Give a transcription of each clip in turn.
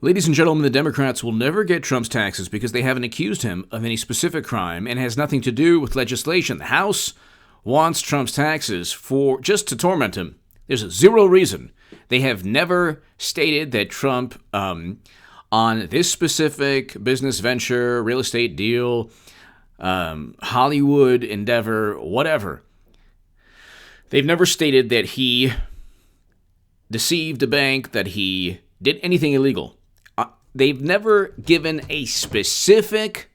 Ladies and gentlemen, the Democrats will never get Trump's taxes because they haven't accused him of any specific crime and has nothing to do with legislation. The House wants Trump's taxes for just to torment him. There's zero reason. They have never stated that Trump, on this specific business venture, real estate deal, Hollywood endeavor, whatever, they've never stated that he deceived a bank, that he did anything illegal. They've never given a specific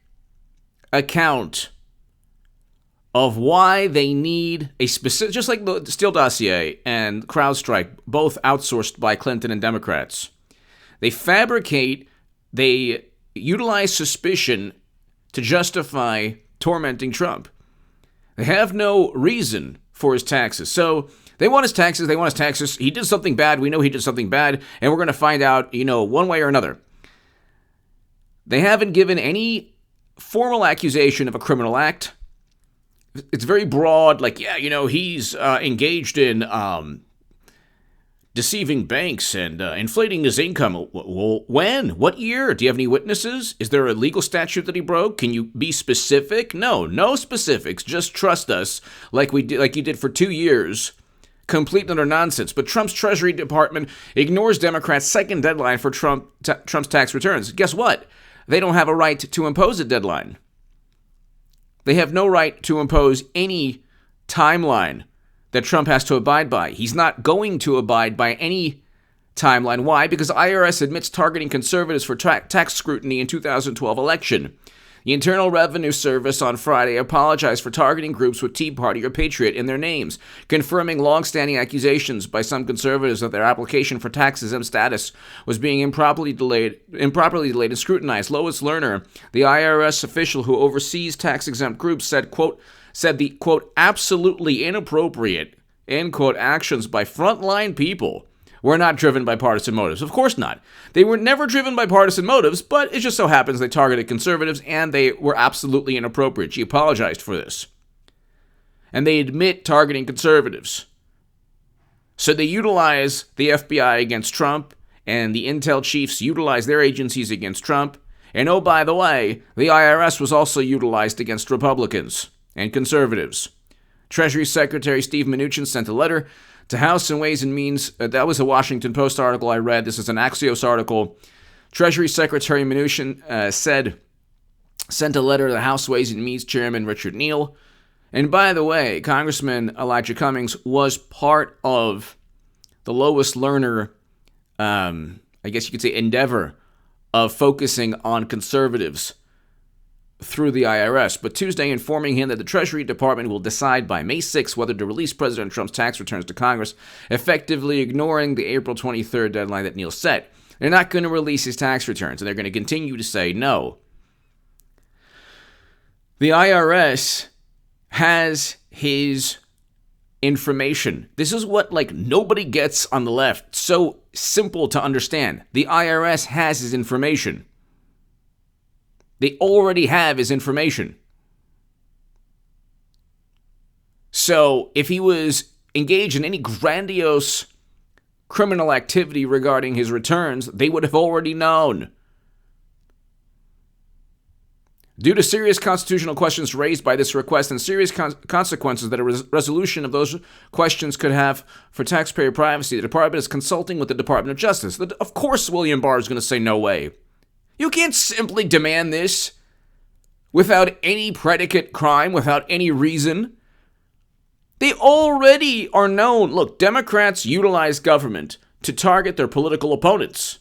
account of why they need a specific, just like the Steele dossier and CrowdStrike, both outsourced by Clinton and Democrats. They fabricate, they utilize suspicion to justify tormenting Trump. They have no reason for his taxes. So they want his taxes. He did something bad. We know he did something bad, and we're going to find out, one way or another. They haven't given any formal accusation of a criminal act. It's very broad, like, he's engaged in deceiving banks and inflating his income. Well, when? What year? Do you have any witnesses? Is there a legal statute that he broke? Can you be specific? No specifics. Just trust us like you did for 2 years. Complete utter nonsense. But Trump's Treasury Department ignores Democrats' second deadline for Trump's tax returns. Guess what? They don't have a right to impose a deadline. They have no right to impose any timeline that Trump has to abide by. He's not going to abide by any timeline. Why? Because IRS admits targeting conservatives for tax scrutiny in 2012 election. The Internal Revenue Service on Friday apologized for targeting groups with Tea Party or Patriot in their names, confirming long-standing accusations by some conservatives that their application for tax-exempt status was being improperly delayed and scrutinized. Lois Lerner, the IRS official who oversees tax-exempt groups, said the, quote, absolutely inappropriate, end quote, actions by frontline people were not driven by partisan motives. Of course not. They were never driven by partisan motives, but it just so happens they targeted conservatives and they were absolutely inappropriate. She apologized for this. And they admit targeting conservatives. So they utilize the FBI against Trump, and the intel chiefs utilize their agencies against Trump. And oh, by the way, the IRS was also utilized against Republicans and conservatives. Treasury Secretary Steve Mnuchin sent a letter to House and Ways and Means. That was a Washington Post article I read. This is an Axios article. Treasury Secretary Mnuchin sent a letter to the House Ways and Means Chairman Richard Neal. And by the way, Congressman Elijah Cummings was part of the Lois Lerner, I guess you could say, endeavor of focusing on conservatives through the IRS, but Tuesday informing him that the Treasury Department will decide by May 6 whether to release President Trump's tax returns to Congress, effectively ignoring the April 23rd deadline that Neal set. They're not going to release his tax returns, and they're going to continue to say no. The IRS has his information. This is what, nobody gets on the left. So simple to understand. The IRS has his information. They already have his information. So if he was engaged in any grandiose criminal activity regarding his returns, they would have already known. Due to serious constitutional questions raised by this request and serious consequences that a resolution of those questions could have for taxpayer privacy, the department is consulting with the Department of Justice. Of course William Barr is going to say no way. You can't simply demand this without any predicate crime, without any reason. They already are known. Look, Democrats utilize government to target their political opponents.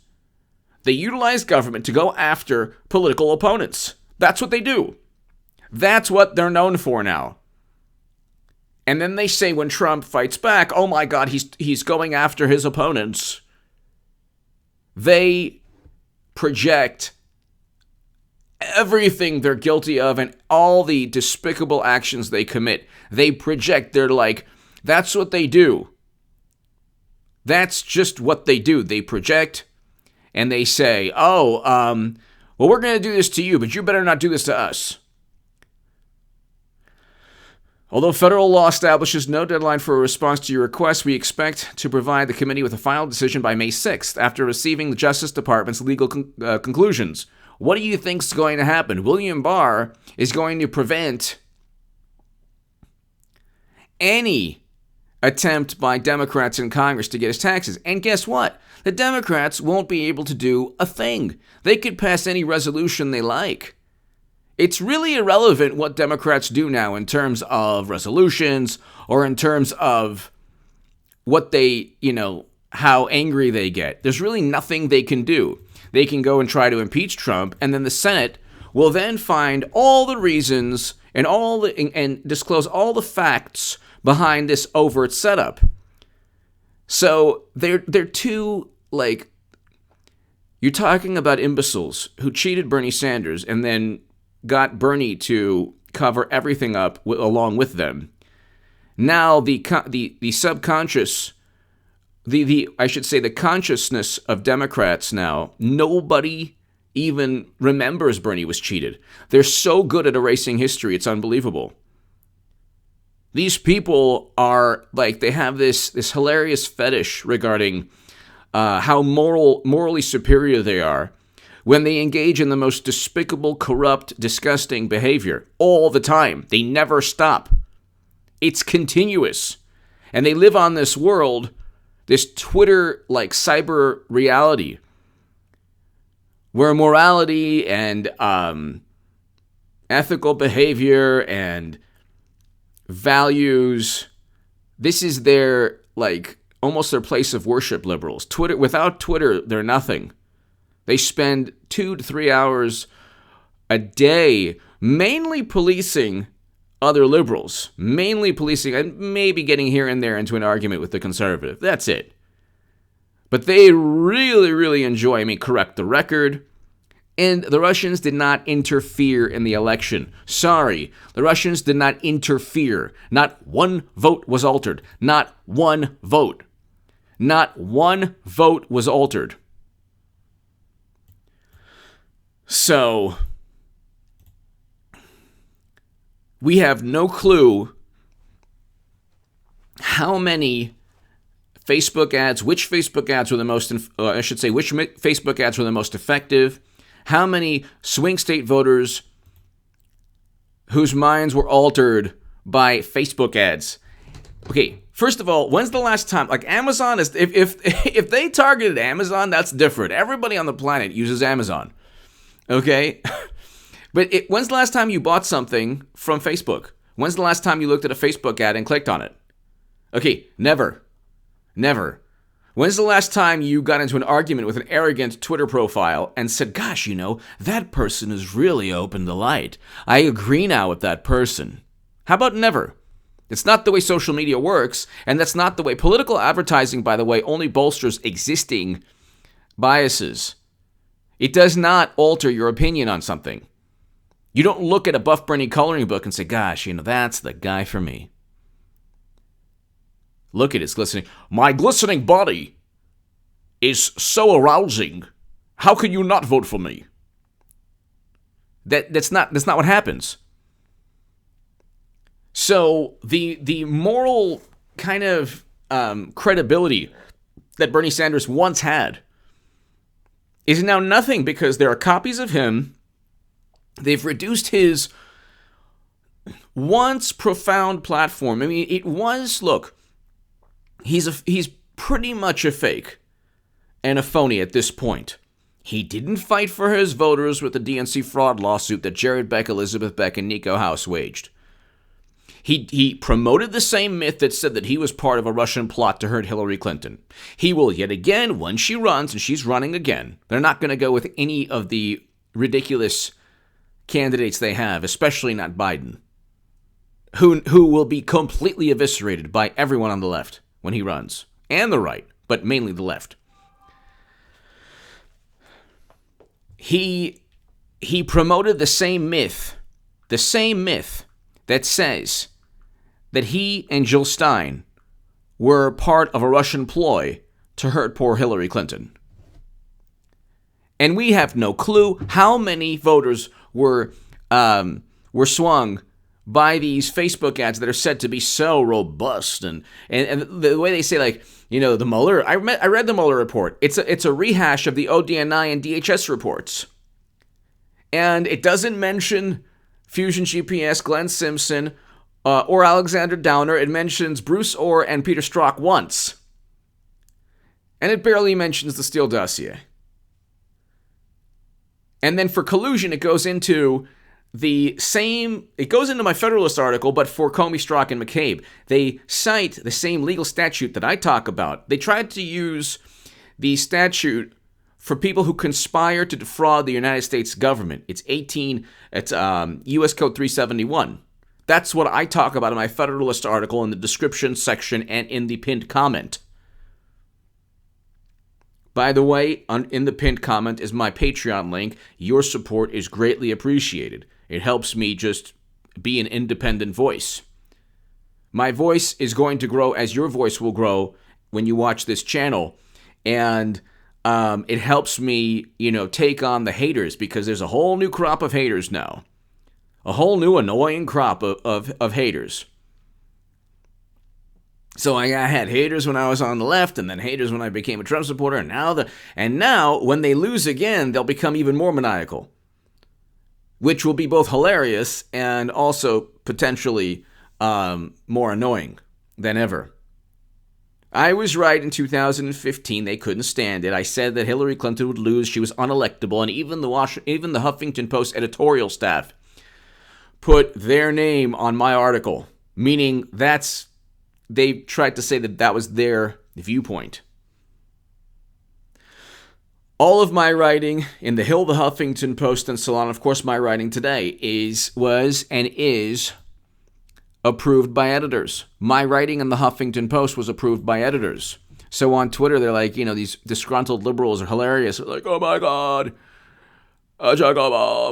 They utilize government to go after political opponents. That's what they do. That's what they're known for now. And then they say when Trump fights back, oh my God, he's going after his opponents. They project everything they're guilty of and all the despicable actions they commit. They project, they're like, that's what they do. That's just what they do. They project and they say, well, we're going to do this to you, but you better not do this to us. Although federal law establishes no deadline for a response to your request, we expect to provide the committee with a final decision by May 6th after receiving the Justice Department's legal conclusions. What do you think is going to happen? William Barr is going to prevent any attempt by Democrats in Congress to get his taxes. And guess what? The Democrats won't be able to do a thing. They could pass any resolution they like. It's really irrelevant what Democrats do now in terms of resolutions or in terms of what they, how angry they get. There's really nothing they can do. They can go and try to impeach Trump, and then the Senate will then find all the reasons and disclose all the facts behind this overt setup. So they're too, you're talking about imbeciles who cheated Bernie Sanders and then got Bernie to cover everything up along with them. Now the subconscious, the consciousness of Democrats now, nobody even remembers Bernie was cheated. They're so good at erasing history, it's unbelievable. These people are they have this hilarious fetish regarding how morally superior they are when they engage in the most despicable, corrupt, disgusting behavior all the time. They never stop. It's continuous. And they live on this world, this Twitter-like cyber reality, where morality and ethical behavior and values, this is their, almost their place of worship, liberals. Without Twitter, they're nothing. They spend 2 to 3 hours a day mainly policing other liberals, mainly policing and maybe getting here and there into an argument with the conservative. That's it. But they really, really enjoy, correct the record. And the Russians did not interfere in the election. Sorry, the Russians did not interfere. Not one vote was altered. Not one vote. Not one vote was altered. So, we have no clue how many Facebook ads, which Facebook ads were the most, which Facebook ads were the most effective, how many swing state voters whose minds were altered by Facebook ads. Okay, first of all, when's the last time, Amazon is, if they targeted Amazon, that's different. Everybody on the planet uses Amazon. Okay? But when's the last time you bought something from Facebook? When's the last time you looked at a Facebook ad and clicked on it? Okay, never. Never. When's the last time you got into an argument with an arrogant Twitter profile and said, gosh, that person has really opened the light. I agree now with that person. How about never? It's not the way social media works, and that's not the way political advertising, by the way, only bolsters existing biases. It does not alter your opinion on something. You don't look at a Buff Bernie coloring book and say, gosh, that's the guy for me. Look at his glistening. My glistening body is so arousing. How can you not vote for me? That's not what happens. So the moral kind of credibility that Bernie Sanders once had is now nothing because there are copies of him. They've reduced his once profound platform. It was, look, he's pretty much a fake and a phony at this point. He didn't fight for his voters with the DNC fraud lawsuit that Jared Beck, Elizabeth Beck, and Nico House waged. He promoted the same myth that said that he was part of a Russian plot to hurt Hillary Clinton. He will yet again, when she runs, and she's running again, they're not going to go with any of the ridiculous candidates they have, especially not Biden, who will be completely eviscerated by everyone on the left when he runs, and the right, but mainly the left. He promoted the same myth that says that he and Jill Stein were part of a Russian ploy to hurt poor Hillary Clinton. And we have no clue how many voters were swung by these Facebook ads that are said to be so robust, and the way they say, like, the Mueller. I read the Mueller report. It's a rehash of the ODNI and DHS reports, and it doesn't mention Fusion GPS, Glenn Simpson, or Alexander Downer. It mentions Bruce Orr and Peter Strzok once, and it barely mentions the Steele dossier. And then for collusion, it goes into my Federalist article, but for Comey, Strzok, and McCabe. They cite the same legal statute that I talk about. They tried to use the statute for people who conspire to defraud the United States government. It's U.S. Code 371. That's what I talk about in my Federalist article in the description section and in the pinned comment. By the way, in the pinned comment is my Patreon link. Your support is greatly appreciated. It helps me just be an independent voice. My voice is going to grow as your voice will grow when you watch this channel. And it helps me, take on the haters, because there's a whole new crop of haters now. A whole new annoying crop of haters. So I had haters when I was on the left, and then haters when I became a Trump supporter, and now when they lose again, they'll become even more maniacal, which will be both hilarious and also potentially more annoying than ever. I was right in 2015. They couldn't stand it. I said that Hillary Clinton would lose. She was unelectable, and even the Huffington Post editorial staff put their name on my article, meaning they tried to say that was their viewpoint. All of my writing in the Hill, the Huffington Post, and Salon, of course, my writing today was approved by editors. My writing in the Huffington Post was approved by editors. So on Twitter, they're like, these disgruntled liberals are hilarious. They're like, oh my God. Oh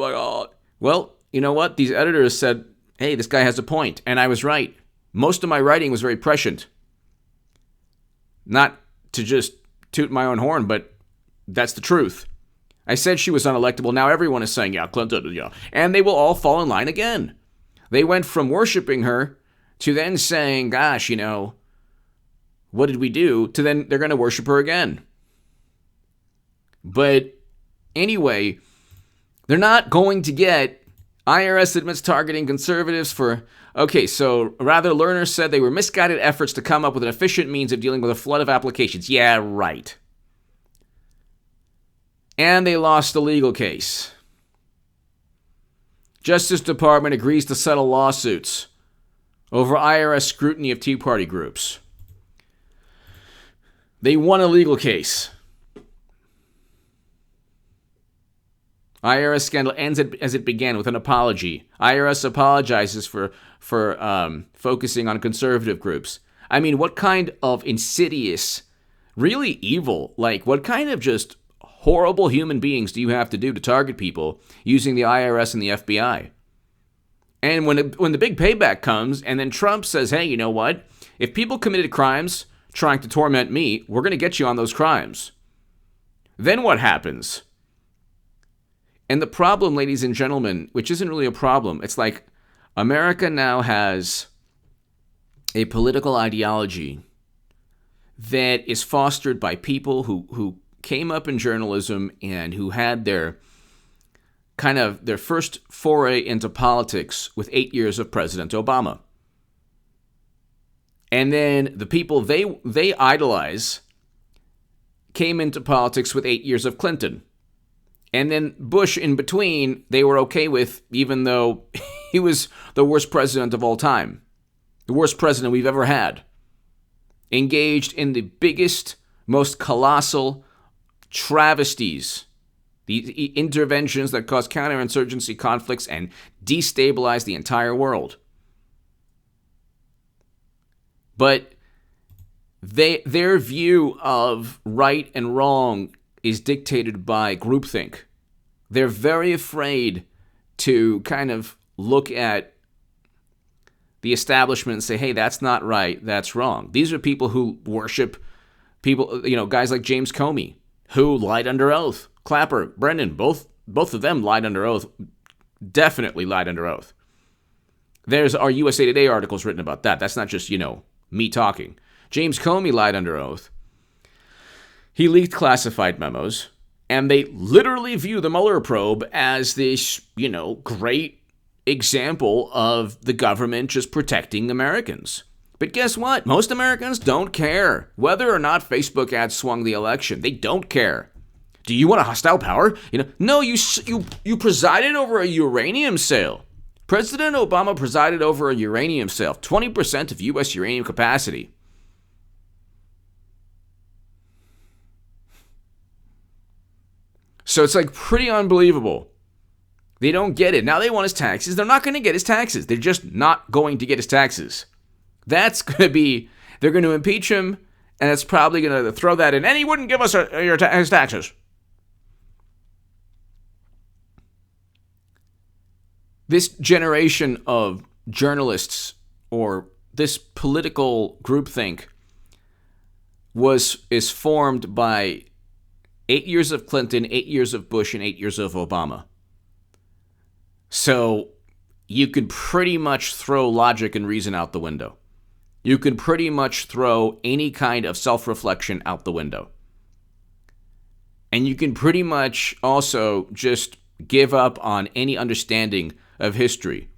my God. Well, you know what? These editors said, hey, this guy has a point. And I was right. Most of my writing was very prescient. Not to just toot my own horn, but that's the truth. I said she was unelectable. Now everyone is saying, yeah, Clinton, yeah. And they will all fall in line again. They went from worshiping her to then saying, gosh, what did we do? To then they're going to worship her again. But anyway, they're not going to get IRS admits targeting conservatives for... Okay, so rather, Lerner said they were misguided efforts to come up with an efficient means of dealing with a flood of applications. Yeah, right. And they lost the legal case. Justice Department agrees to settle lawsuits over IRS scrutiny of Tea Party groups. They won a legal case. IRS scandal ends as it began, with an apology. IRS apologizes for focusing on conservative groups. I mean, what kind of insidious, really evil, what kind of just horrible human beings do you have to do to target people using the IRS and the FBI? And when the big payback comes, and then Trump says, hey, you know what? If people committed crimes trying to torment me, we're going to get you on those crimes. Then what happens? And the problem, ladies and gentlemen, which isn't really a problem, it's like America now has a political ideology that is fostered by people who came up in journalism and who had their first foray into politics with 8 years of President Obama. And then the people they idolize came into politics with 8 years of Clinton. And then Bush in between, they were okay with, even though he was the worst president of all time. The worst president we've ever had. Engaged in the biggest, most colossal travesties. The interventions that cause counterinsurgency conflicts and destabilize the entire world. But their view of right and wrong is dictated by groupthink. They're very afraid to kind of look at the establishment and say, hey, that's not right, that's wrong. These are people who worship people, guys like James Comey, who lied under oath. Clapper, Brendan, both of them lied under oath, definitely lied under oath. There's our USA Today articles written about that. That's not just, me talking. James Comey lied under oath. He leaked classified memos, and they literally view the Mueller probe as this, great example of the government just protecting Americans. But guess what? Most Americans don't care whether or not Facebook ads swung the election. They don't care. Do you want a hostile power? No, you presided over a uranium sale. President Obama presided over a uranium sale, 20% of U.S. uranium capacity. So it's pretty unbelievable. They don't get it. Now they want his taxes. They're not going to get his taxes. They're just not going to get his taxes. That's going to be, they're going to impeach him, and it's probably going to throw that in. And he wouldn't give us his taxes. This generation of journalists, or this political groupthink, is formed by 8 years of Clinton, 8 years of Bush, and 8 years of Obama. So you could pretty much throw logic and reason out the window. You could pretty much throw any kind of self-reflection out the window. And you can pretty much also just give up on any understanding of history.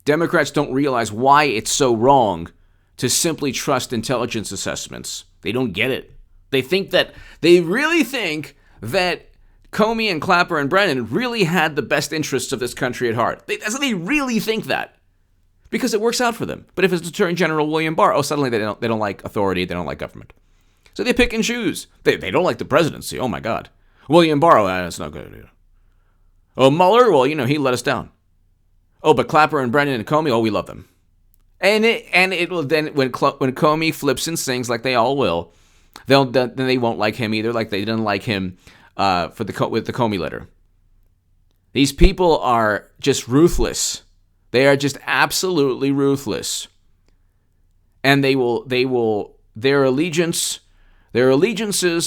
Democrats don't realize why it's so wrong to simply trust intelligence assessments. They don't get it. They really think that Comey and Clapper and Brennan really had the best interests of this country at heart. They really think that, because it works out for them. But if it's Attorney General William Barr, suddenly they don't like authority, they don't like government. So they pick and choose. They don't like the presidency. Oh my God. William Barr, that's not good. Oh, Mueller, well, he let us down. Oh, but Clapper and Brennan and Comey, we love them. And it will then, when Comey flips and sings like they all will, then they won't like him either, like they didn't like him with the Comey letter. These people are just ruthless. They are just absolutely ruthless. And their allegiances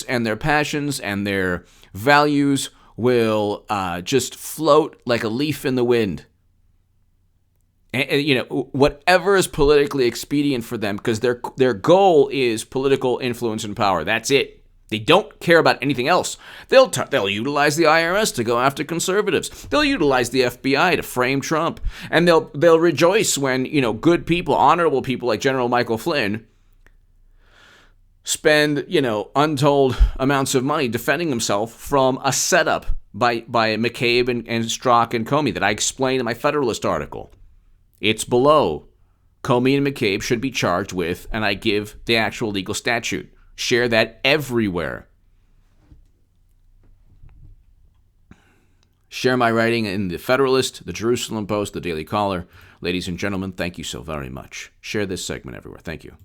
and their passions and their values will just float like a leaf in the wind. And whatever is politically expedient for them, because their goal is political influence and power. That's it. They don't care about anything else. They'll utilize the IRS to go after conservatives. They'll utilize the FBI to frame Trump, and they'll rejoice when good people, honorable people like General Michael Flynn, spend untold amounts of money defending himself from a setup by McCabe and Strzok and Comey that I explained in my Federalist article. It's below. Comey and McCabe should be charged with, and I give the actual legal statute. Share that everywhere. Share my writing in the Federalist, the Jerusalem Post, the Daily Caller. Ladies and gentlemen, thank you so very much. Share this segment everywhere. Thank you.